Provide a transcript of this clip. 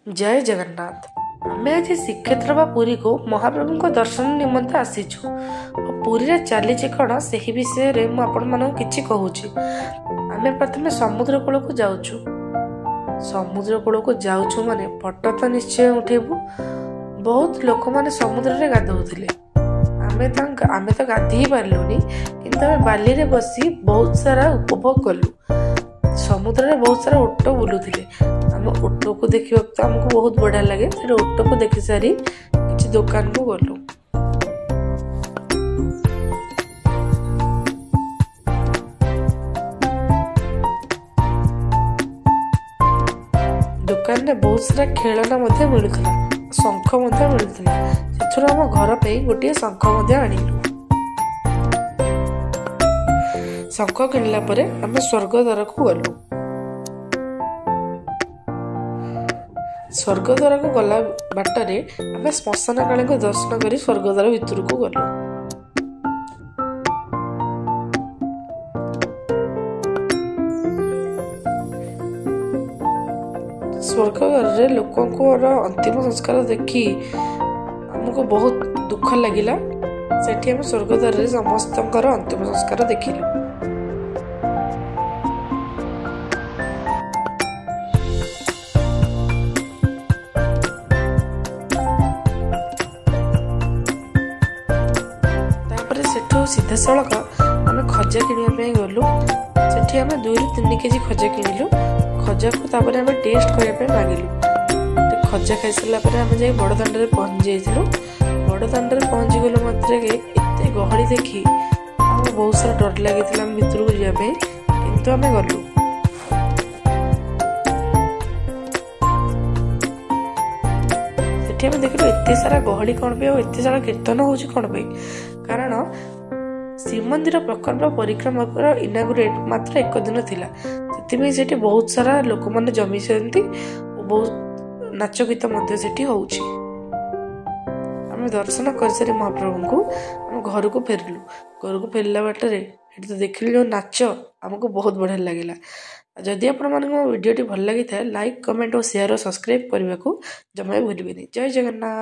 जय जगन्नाथ। आमे आज श्रीक्षेत्र बा पुरी को महाप्रभु को दर्शन निमंते आसीछु। पुरी रे चलीछि कण सेही विषय रे मु आपण मानक किछि कहूछि। आमे प्रथमे समुद्र कूल को जाउछु। समुद्र कूल को जाउछु माने फोटो तो निश्चय उठेबु। बहुत लोक माने समुद्र रे गाधौथिले। आमे तो गाधी पारलुनी, किंतु आमे बाली रे बसी बहुत सारा उपभोग कलु। समुद्र रे बहुत सारा ओट बुलुथिले। आम ओट को देखा तो आमको बहुत बढ़िया लगे। ओट को देखि सारी किसी दुकान को गलु। दुकान में बहुत सारा खेलना मिलुथिला, शंख मिलुथिला। सेथुर आम घर पे गोटे शंख आनिलु। शंख किणला परे आम स्वर्गद्वार को गलु। स्वर्गद्वार को गला बाटरे आम श्मशान काली को दर्शन कर स्वर्गद्वार भितर को गलु। स्वर्गद्वार लोकों अंतिम संस्कार देखी आमको बहुत दुख लगिला। सेठी आम स्वर्गद्वार समस्त अंतिम संस्कार देखिलु। सीधा सड़क आम खजा कि गलु। सेठी आम 2-3 केजी खजा किणिलु। खजा को तापर आम टेस्ट करने मांगिलु। खजा खाई सारा आम जा बड़दाण्ड में पहुंची जाइलु। बड़दाण्ड में पहुंची गलु मात्रे एते गहली देखी आम बहुत सारा डर लगी भितर को जावाई, किंतु आम गलु। सेठी आम देखिलु एते सारा गहली कौन पे, एते सारा कीर्तन होउछि कौन पे। कारण श्रीमंदिर प्रकल्प परिक्रमा इनागुरेट मात्र 1 दिन थिला। से बहुत सारा लोक मैंने जमी सेठी बहुत नाच गीत सेठी होउछि। आम दर्शन कर सारी महाप्रभु को आम घर को फेरलु। घर को फेरला बाटरे तो देखिलु जो नाच आमको बहुत बढ़िया लगिला। जदि आपण मानक वीडियो भल लगी था लाइक कमेंट और शेयर और सब्सक्राइब करने को जमा भूलिए। जय जगन्नाथ।